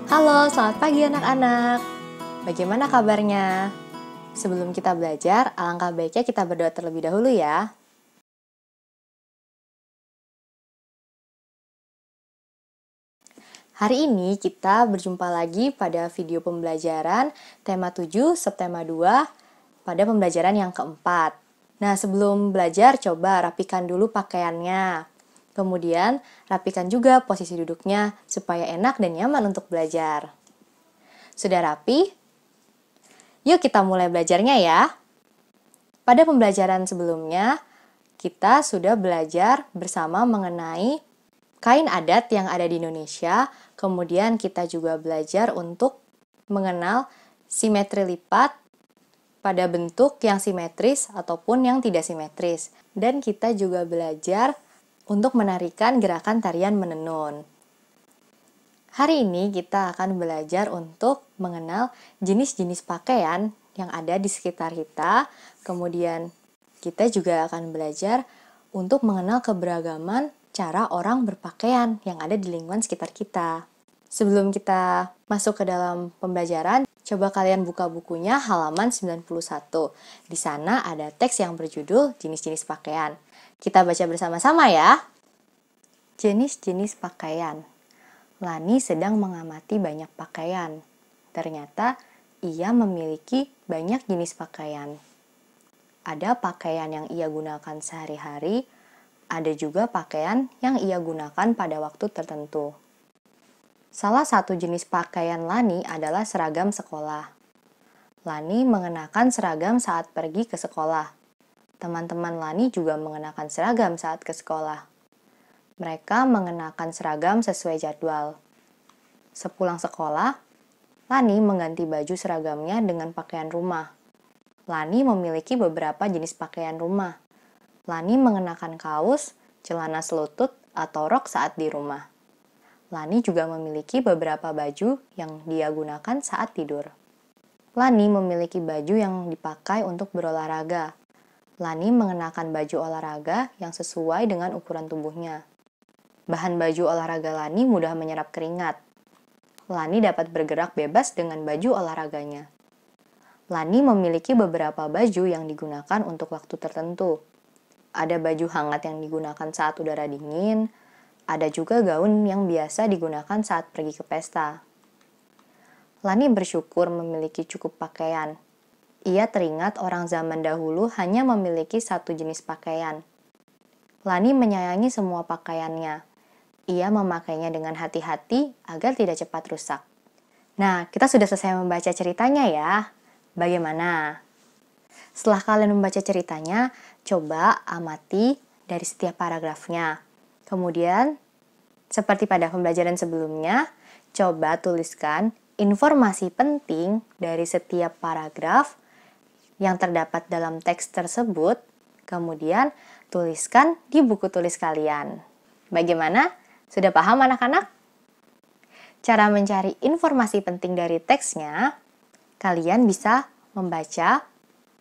Halo, selamat pagi anak-anak. Bagaimana kabarnya? Sebelum kita belajar, alangkah baiknya kita berdoa terlebih dahulu ya. Hari ini kita berjumpa lagi pada video pembelajaran tema 7 subtema 2 pada pembelajaran yang keempat. Nah, sebelum belajar coba rapikan dulu pakaiannya. Kemudian, rapikan juga posisi duduknya supaya enak dan nyaman untuk belajar. Sudah rapi? Yuk kita mulai belajarnya ya. Pada pembelajaran sebelumnya, kita sudah belajar bersama mengenai kain adat yang ada di Indonesia. Kemudian kita juga belajar untuk mengenal simetri lipat pada bentuk yang simetris ataupun yang tidak simetris. Dan kita juga belajar untuk menarikan gerakan tarian menenun. Hari ini kita akan belajar untuk mengenal jenis-jenis pakaian yang ada di sekitar kita. Kemudian kita juga akan belajar untuk mengenal keberagaman cara orang berpakaian yang ada di lingkungan sekitar kita. Sebelum kita masuk ke dalam pembelajaran, coba kalian buka bukunya halaman 91. Di sana ada teks yang berjudul jenis-jenis pakaian. Kita baca bersama-sama ya. Jenis-jenis pakaian. Lani sedang mengamati banyak pakaian. Ternyata ia memiliki banyak jenis pakaian. Ada pakaian yang ia gunakan sehari-hari, ada juga pakaian yang ia gunakan pada waktu tertentu. Salah satu jenis pakaian Lani adalah seragam sekolah. Lani mengenakan seragam saat pergi ke sekolah. Teman-teman Lani juga mengenakan seragam saat ke sekolah. Mereka mengenakan seragam sesuai jadwal. Sepulang sekolah, Lani mengganti baju seragamnya dengan pakaian rumah. Lani memiliki beberapa jenis pakaian rumah. Lani mengenakan kaos, celana selutut, atau rok saat di rumah. Lani juga memiliki beberapa baju yang dia gunakan saat tidur. Lani memiliki baju yang dipakai untuk berolahraga. Lani mengenakan baju olahraga yang sesuai dengan ukuran tubuhnya. Bahan baju olahraga Lani mudah menyerap keringat. Lani dapat bergerak bebas dengan baju olahraganya. Lani memiliki beberapa baju yang digunakan untuk waktu tertentu. Ada baju hangat yang digunakan saat udara dingin, ada juga gaun yang biasa digunakan saat pergi ke pesta. Lani bersyukur memiliki cukup pakaian. Ia teringat orang zaman dahulu hanya memiliki satu jenis pakaian. Lani menyayangi semua pakaiannya. Ia memakainya dengan hati-hati agar tidak cepat rusak. Nah, kita sudah selesai membaca ceritanya ya. Bagaimana? Setelah kalian membaca ceritanya, coba amati dari setiap paragrafnya. Kemudian, seperti pada pembelajaran sebelumnya, coba tuliskan informasi penting dari setiap paragraf yang terdapat dalam teks tersebut. Kemudian, tuliskan di buku tulis kalian. Bagaimana? Sudah paham anak-anak? Cara mencari informasi penting dari teksnya, kalian bisa membaca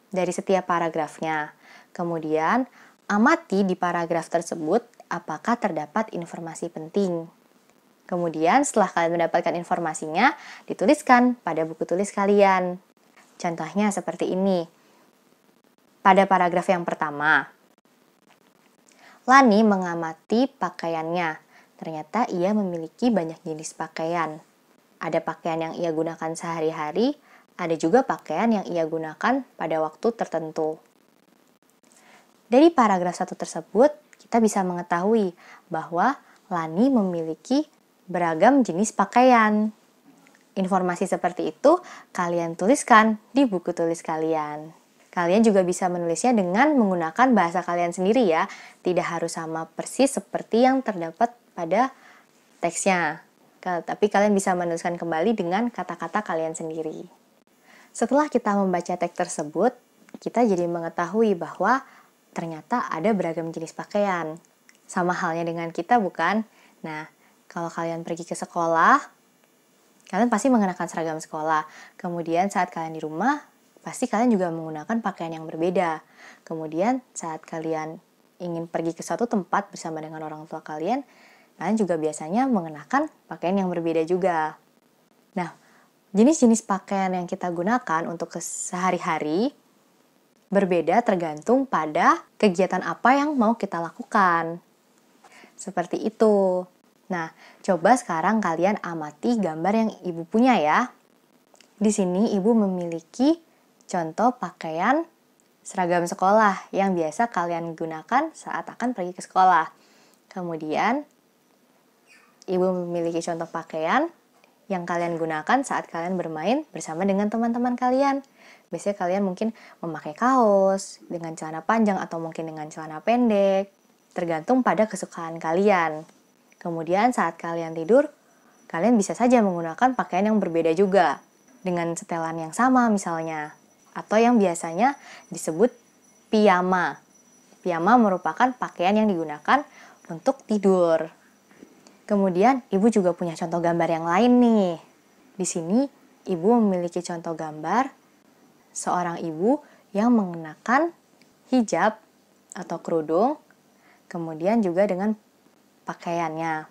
dari setiap paragrafnya. Kemudian, amati di paragraf tersebut apakah terdapat informasi penting. Kemudian, setelah kalian mendapatkan informasinya, dituliskan pada buku tulis kalian. Contohnya seperti ini. Pada paragraf yang pertama, Lani mengamati pakaiannya. Ternyata ia memiliki banyak jenis pakaian. Ada pakaian yang ia gunakan sehari-hari, ada juga pakaian yang ia gunakan pada waktu tertentu. Dari paragraf 1 tersebut, kita bisa mengetahui bahwa Lani memiliki beragam jenis pakaian. Informasi seperti itu kalian tuliskan di buku tulis kalian. Kalian juga bisa menulisnya dengan menggunakan bahasa kalian sendiri ya. Tidak harus sama persis seperti yang terdapat pada teksnya. Tapi kalian bisa menuliskan kembali dengan kata-kata kalian sendiri. Setelah kita membaca teks tersebut, kita jadi mengetahui bahwa ternyata ada beragam jenis pakaian. Sama halnya dengan kita, bukan? Nah, kalau kalian pergi ke sekolah, kalian pasti mengenakan seragam sekolah. Kemudian saat kalian di rumah, pasti kalian juga menggunakan pakaian yang berbeda. Kemudian saat kalian ingin pergi ke suatu tempat bersama dengan orang tua kalian juga biasanya mengenakan pakaian yang berbeda juga. Nah, jenis-jenis pakaian yang kita gunakan untuk sehari-hari berbeda tergantung pada kegiatan apa yang mau kita lakukan. Seperti itu. Nah, coba sekarang kalian amati gambar yang ibu punya ya. Di sini ibu memiliki contoh pakaian seragam sekolah yang biasa kalian gunakan saat akan pergi ke sekolah. Kemudian, ibu memiliki contoh pakaian yang kalian gunakan saat kalian bermain bersama dengan teman-teman kalian. Biasanya kalian mungkin memakai kaos dengan celana panjang atau mungkin dengan celana pendek, tergantung pada kesukaan kalian. Kemudian saat kalian tidur, kalian bisa saja menggunakan pakaian yang berbeda juga, dengan setelan yang sama misalnya, atau yang biasanya disebut piyama. Piyama merupakan pakaian yang digunakan untuk tidur. Kemudian, ibu juga punya contoh gambar yang lain nih. Di sini, ibu memiliki contoh gambar seorang ibu yang mengenakan hijab atau kerudung, kemudian juga dengan pakaiannya,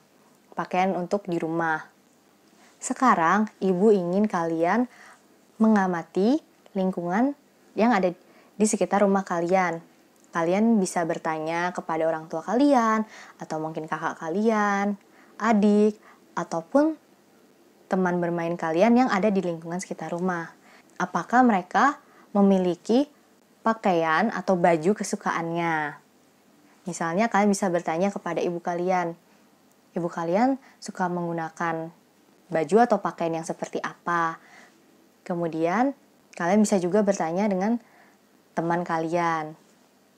pakaian untuk di rumah. Sekarang, ibu ingin kalian mengamati lingkungan yang ada di sekitar rumah kalian. Kalian bisa bertanya kepada orang tua kalian, atau mungkin kakak kalian, adik, ataupun teman bermain kalian yang ada di lingkungan sekitar rumah. Apakah mereka memiliki pakaian atau baju kesukaannya? Misalnya kalian bisa bertanya kepada ibu kalian. Ibu kalian suka menggunakan baju atau pakaian yang seperti apa? Kemudian kalian bisa juga bertanya dengan teman kalian.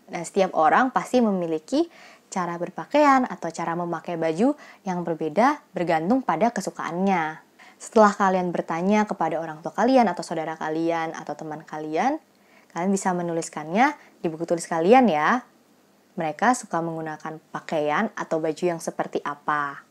Nah, setiap orang pasti memiliki cara berpakaian atau cara memakai baju yang berbeda bergantung pada kesukaannya. Setelah kalian bertanya kepada orang tua kalian atau saudara kalian atau teman kalian, kalian bisa menuliskannya di buku tulis kalian ya. Mereka suka menggunakan pakaian atau baju yang seperti apa.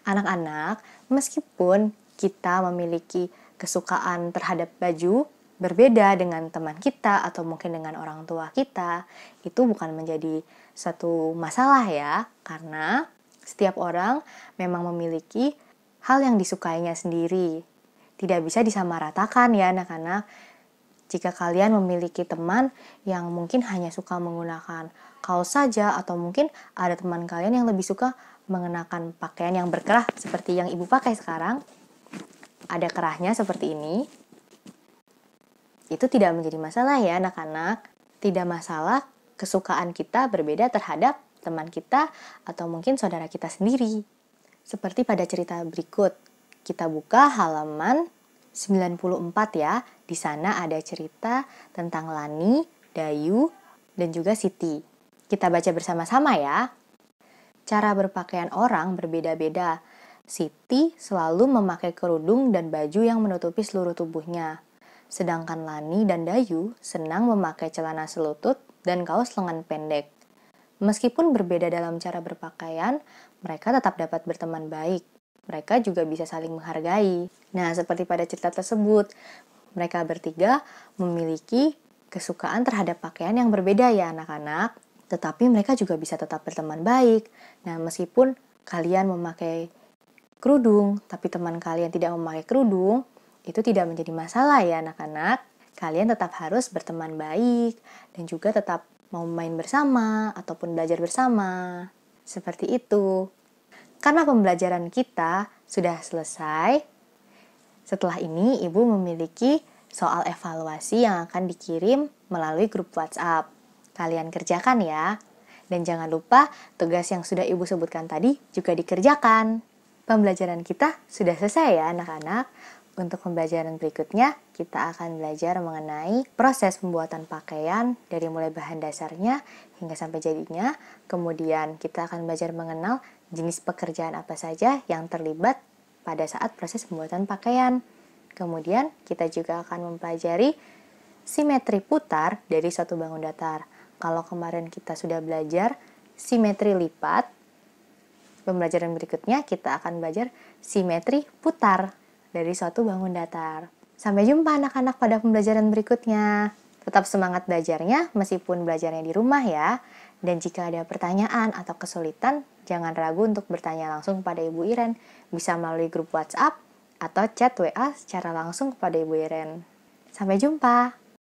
Anak-anak, meskipun kita memiliki kesukaan terhadap baju berbeda dengan teman kita atau mungkin dengan orang tua kita, itu bukan menjadi satu masalah ya, karena setiap orang memang memiliki hal yang disukainya sendiri. Tidak bisa disamaratakan ya anak-anak. Jika kalian memiliki teman yang mungkin hanya suka menggunakan kaos saja, atau mungkin ada teman kalian yang lebih suka mengenakan pakaian yang berkerah seperti yang ibu pakai sekarang, ada kerahnya seperti ini, itu tidak menjadi masalah ya anak-anak. Tidak masalah kesukaan kita berbeda terhadap teman kita atau mungkin saudara kita sendiri. Seperti pada cerita berikut, kita buka halaman 94 ya. Di sana ada cerita tentang Lani, Dayu, dan juga Siti. Kita baca bersama-sama ya. Cara berpakaian orang berbeda-beda. Siti selalu memakai kerudung dan baju yang menutupi seluruh tubuhnya. Sedangkan Lani dan Dayu senang memakai celana selutut dan kaos lengan pendek. Meskipun berbeda dalam cara berpakaian, mereka tetap dapat berteman baik. Mereka juga bisa saling menghargai. Nah, seperti pada cerita tersebut, mereka bertiga memiliki kesukaan terhadap pakaian yang berbeda ya anak-anak. Tetapi mereka juga bisa tetap berteman baik. Nah, meskipun kalian memakai kerudung, tapi teman kalian tidak memakai kerudung, itu tidak menjadi masalah ya anak-anak. Kalian tetap harus berteman baik dan juga tetap mau main bersama ataupun belajar bersama. Seperti itu. Karena pembelajaran kita sudah selesai, setelah ini ibu memiliki soal evaluasi yang akan dikirim melalui grup WhatsApp. Kalian kerjakan ya. Dan jangan lupa tugas yang sudah ibu sebutkan tadi juga dikerjakan. Pembelajaran kita sudah selesai ya anak-anak. Untuk pembelajaran berikutnya, kita akan belajar mengenai proses pembuatan pakaian dari mulai bahan dasarnya hingga sampai jadinya. Kemudian kita akan belajar mengenal jenis pekerjaan apa saja yang terlibat pada saat proses pembuatan pakaian. Kemudian kita juga akan mempelajari simetri putar dari suatu bangun datar. Kalau kemarin kita sudah belajar simetri lipat, pembelajaran berikutnya kita akan belajar simetri putar dari suatu bangun datar. Sampai jumpa anak-anak pada pembelajaran berikutnya. Tetap semangat belajarnya meskipun belajarnya di rumah ya. Dan jika ada pertanyaan atau kesulitan, jangan ragu untuk bertanya langsung kepada Ibu Iren. Bisa melalui grup WhatsApp atau chat WA secara langsung kepada Ibu Iren. Sampai jumpa!